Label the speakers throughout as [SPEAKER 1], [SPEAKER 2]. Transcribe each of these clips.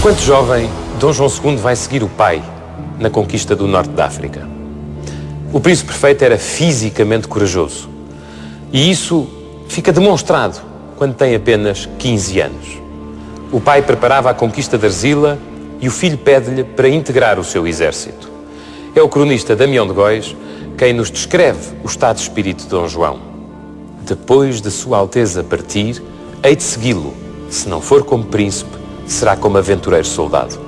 [SPEAKER 1] Enquanto jovem, Dom João II vai seguir o pai na conquista do norte da África. O príncipe perfeito era fisicamente corajoso. E isso fica demonstrado quando tem apenas 15 anos. O pai preparava a conquista de Arzila e o filho pede-lhe para integrar o seu exército. É o cronista Damião de Góis quem nos descreve o estado de espírito de Dom João. Depois de Sua Alteza partir, hei de segui-lo. Se não for como príncipe, será como aventureiro soldado.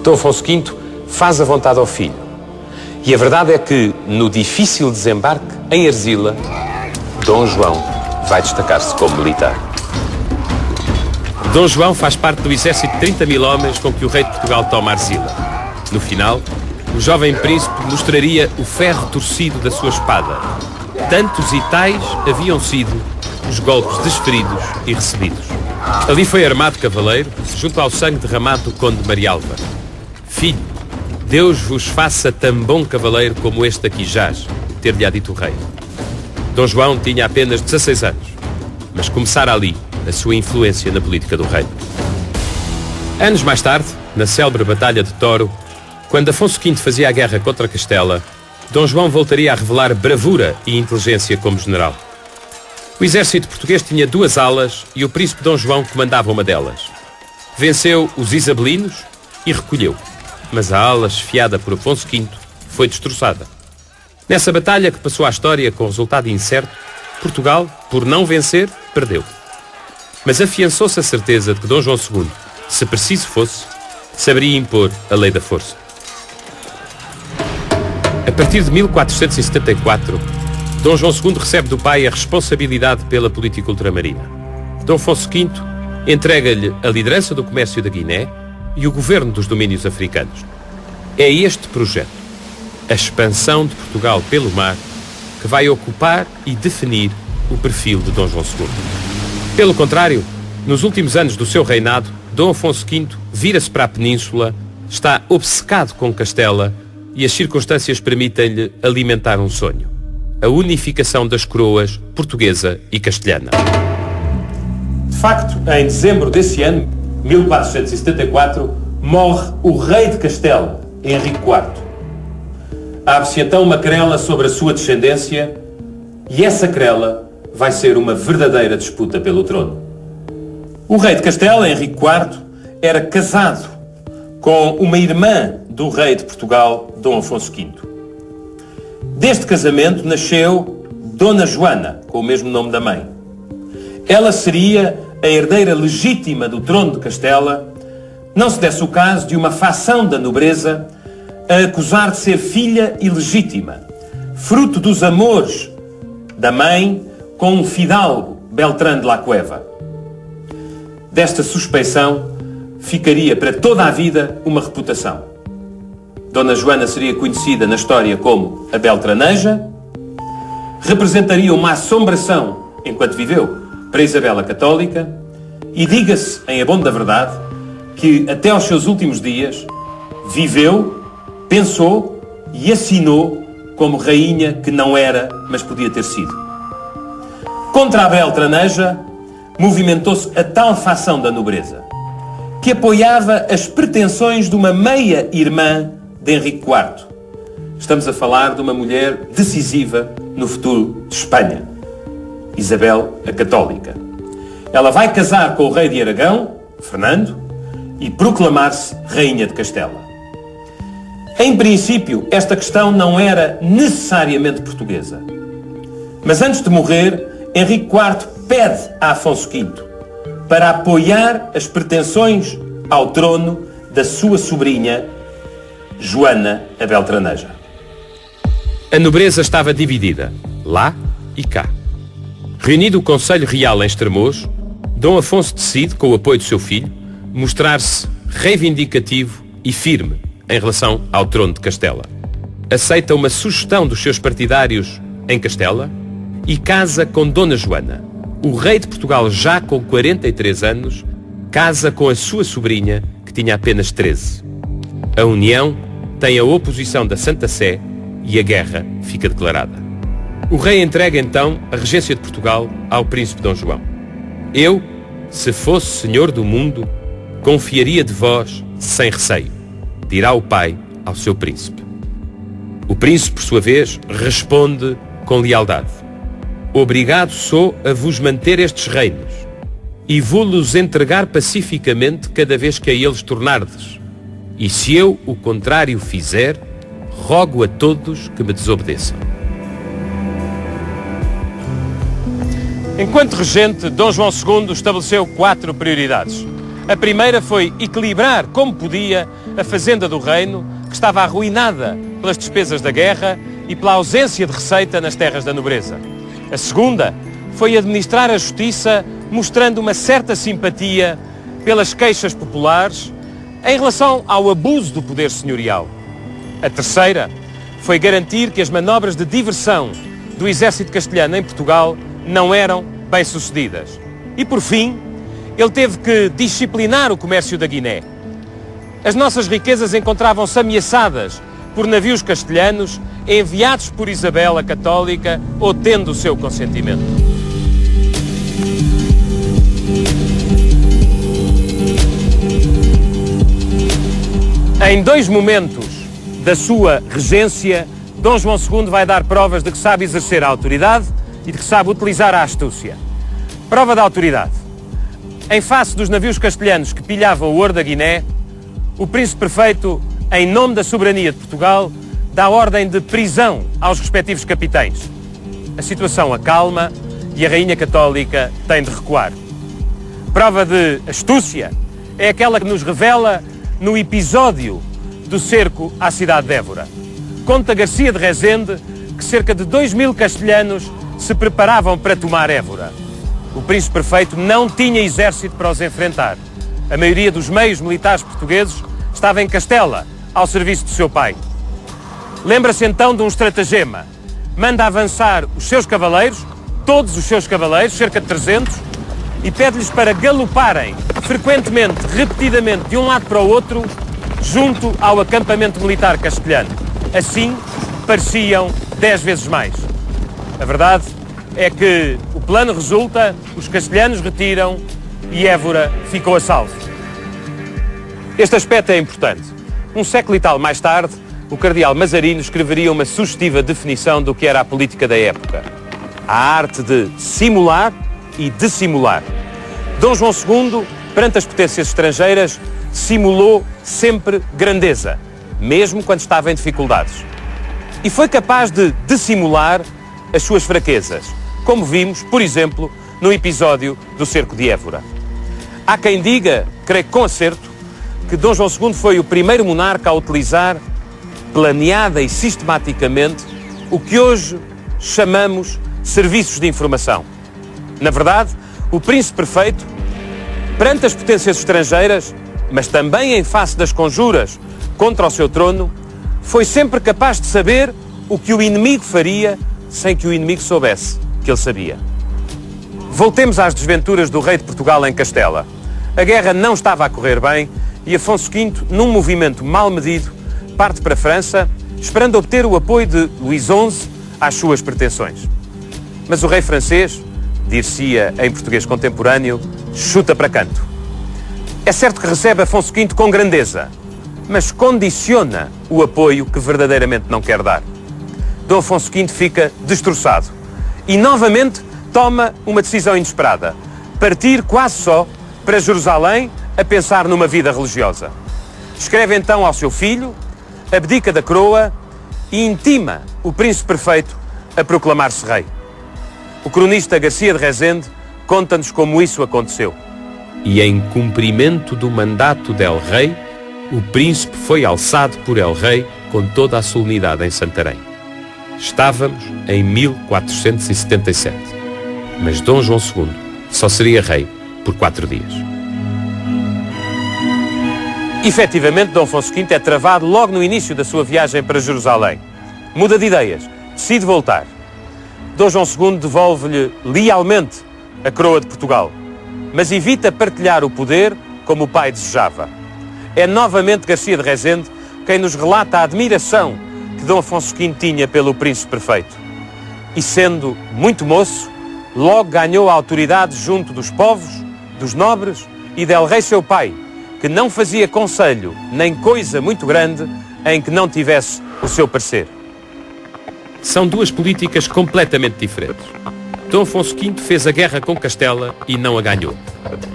[SPEAKER 1] Dom Afonso V faz a vontade ao filho. E a verdade é que, no difícil desembarque em Arzila, Dom João vai destacar-se como militar. Dom João faz parte do exército de 30 mil homens com que o rei de Portugal toma Arzila. No final, o jovem príncipe mostraria o ferro torcido da sua espada. Tantos e tais haviam sido os golpes desferidos e recebidos. Ali foi armado cavaleiro, junto ao sangue derramado do conde de Marialva. Filho, Deus vos faça tão bom cavaleiro como este aqui jaz, ter-lhe-á dito o rei. Dom João tinha apenas 16 anos, mas começara ali a sua influência na política do reino. Anos mais tarde, na célebre Batalha de Toro, quando Afonso V fazia a guerra contra Castela, Dom João voltaria a revelar bravura e inteligência como general. O exército português tinha duas alas e o príncipe Dom João comandava uma delas. Venceu os isabelinos e recolheu, mas a ala esfiada por Afonso V foi destroçada. Nessa batalha, que passou à história com resultado incerto, Portugal, por não vencer, perdeu. Mas afiançou-se a certeza de que Dom João II, se preciso fosse, saberia impor a lei da força. A partir de 1474, Dom João II recebe do pai a responsabilidade pela política ultramarina. Dom Afonso V entrega-lhe a liderança do comércio da Guiné e o governo dos domínios africanos. É este projeto, a expansão de Portugal pelo mar, que vai ocupar e definir o perfil de Dom João II. Pelo contrário, nos últimos anos do seu reinado, Dom Afonso V vira-se para a península, está obcecado com Castela e as circunstâncias permitem-lhe alimentar um sonho: a unificação das coroas portuguesa e castelhana. De facto, em dezembro desse ano, 1474, morre o rei de Castela, Henrique IV. Abre-se então uma querela sobre a sua descendência e essa querela vai ser uma verdadeira disputa pelo trono. O rei de Castela, Henrique IV, era casado com uma irmã do rei de Portugal, Dom Afonso V. Deste casamento nasceu Dona Joana, com o mesmo nome da mãe. Ela seria a herdeira legítima do trono de Castela, não se desse o caso de uma facção da nobreza a acusar de ser filha ilegítima, fruto dos amores da mãe com um fidalgo, Beltrán de la Cueva. Desta suspeição ficaria para toda a vida uma reputação. Dona Joana seria conhecida na história como a Beltraneja, representaria uma assombração, enquanto viveu, para Isabel a Católica, e diga-se, em abono da verdade, que até aos seus últimos dias viveu, pensou e assinou como rainha que não era, mas podia ter sido. Contra a Beltraneja movimentou-se a tal facção da nobreza, que apoiava as pretensões de uma meia-irmã de Henrique IV. Estamos a falar de uma mulher decisiva no futuro de Espanha, Isabel a Católica. Ela vai casar com o rei de Aragão, Fernando, e proclamar-se rainha de Castela. Em princípio, esta questão não era necessariamente portuguesa. Mas antes de morrer, Henrique IV pede a Afonso V para apoiar as pretensões ao trono da sua sobrinha, Joana a Beltraneja. A nobreza estava dividida, lá e cá. Reunido o Conselho Real em Estremoz, Dom Afonso decide, com o apoio do seu filho, mostrar-se reivindicativo e firme em relação ao trono de Castela. Aceita uma sugestão dos seus partidários em Castela e casa com Dona Joana. O rei de Portugal, já com 43 anos, casa com a sua sobrinha, que tinha apenas 13. A união tem a oposição da Santa Sé e a guerra fica declarada. O rei entrega então a regência de Portugal ao príncipe Dom João. Eu, se fosse senhor do mundo, confiaria de vós sem receio, dirá o pai ao seu príncipe. O príncipe, por sua vez, responde com lealdade. Obrigado sou a vos manter estes reinos, e vou-los entregar pacificamente cada vez que a eles tornardes. E se eu o contrário fizer, rogo a todos que me desobedeçam. Enquanto regente, Dom João II estabeleceu 4 prioridades. A primeira foi equilibrar, como podia, a fazenda do reino, que estava arruinada pelas despesas da guerra e pela ausência de receita nas terras da nobreza. A segunda foi administrar a justiça, mostrando uma certa simpatia pelas queixas populares em relação ao abuso do poder senhorial. A terceira foi garantir que as manobras de diversão do exército castelhano em Portugal não eram bem-sucedidas. E, por fim, ele teve que disciplinar o comércio da Guiné. As nossas riquezas encontravam-se ameaçadas por navios castelhanos enviados por Isabel a Católica ou tendo o seu consentimento. Em 2 momentos da sua regência, Dom João II vai dar provas de que sabe exercer a autoridade e de que sabe utilizar a astúcia. Prova da autoridade. Em face dos navios castelhanos que pilhavam o ouro da Guiné, o príncipe prefeito, em nome da soberania de Portugal, dá ordem de prisão aos respectivos capitães. A situação acalma e a Rainha Católica tem de recuar. Prova de astúcia é aquela que nos revela no episódio do cerco à cidade de Évora. Conta Garcia de Rezende que cerca de 2.000 castelhanos se preparavam para tomar Évora. O príncipe prefeito não tinha exército para os enfrentar. A maioria dos meios militares portugueses estava em Castela, ao serviço do seu pai. Lembra-se então de um estratagema. Manda avançar os seus cavaleiros, todos os seus cavaleiros, cerca de 300, e pede-lhes para galoparem frequentemente, repetidamente, de um lado para o outro, junto ao acampamento militar castelhano. Assim, pareciam 10 vezes mais. A verdade é que o plano resulta, os castelhanos retiram e Évora ficou a salvo. Este aspecto é importante. Um século e tal mais tarde, o cardeal Mazarino escreveria uma sugestiva definição do que era a política da época. A arte de simular e dissimular. Dom João II, perante as potências estrangeiras, simulou sempre grandeza, mesmo quando estava em dificuldades. E foi capaz de dissimular as suas fraquezas, como vimos, por exemplo, no episódio do cerco de Évora. Há quem diga, creio que com acerto, que Dom João II foi o primeiro monarca a utilizar, planeada e sistematicamente, o que hoje chamamos serviços de informação. Na verdade, o príncipe perfeito, perante as potências estrangeiras, mas também em face das conjuras contra o seu trono, foi sempre capaz de saber o que o inimigo faria sem que o inimigo soubesse que ele sabia. Voltemos às desventuras do rei de Portugal em Castela. A guerra não estava a correr bem e Afonso V, num movimento mal medido, parte para a França, esperando obter o apoio de Luís XI às suas pretensões. Mas o rei francês, dir-se-ia em português contemporâneo, chuta para canto. É certo que recebe Afonso V com grandeza, mas condiciona o apoio que verdadeiramente não quer dar. Dom Afonso V fica destroçado e novamente toma uma decisão inesperada: partir quase só para Jerusalém a pensar numa vida religiosa. Escreve então ao seu filho, abdica da coroa e intima o príncipe perfeito a proclamar-se rei. O cronista Garcia de Rezende conta-nos como isso aconteceu. E em cumprimento do mandato del Rei, o príncipe foi alçado por el Rei com toda a solenidade em Santarém. Estávamos em 1477, mas Dom João II só seria rei por 4 dias. Efetivamente, Dom Afonso V é travado logo no início da sua viagem para Jerusalém. Muda de ideias, decide voltar. Dom João II devolve-lhe lealmente a coroa de Portugal, mas evita partilhar o poder como o pai desejava. É novamente Garcia de Rezende quem nos relata a admiração que Dom Afonso V tinha pelo príncipe perfeito. E sendo muito moço, logo ganhou a autoridade junto dos povos, dos nobres e del rei seu pai, que não fazia conselho nem coisa muito grande em que não tivesse o seu parecer. São duas políticas completamente diferentes. Dom Afonso V fez a guerra com Castela e não a ganhou.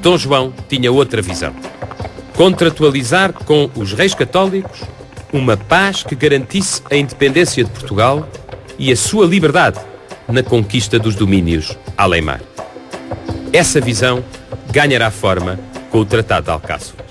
[SPEAKER 1] Dom João tinha outra visão. Contratualizar com os reis católicos uma paz que garantisse a independência de Portugal e a sua liberdade na conquista dos domínios além mar. Essa visão ganhará forma com o Tratado de Alcácer.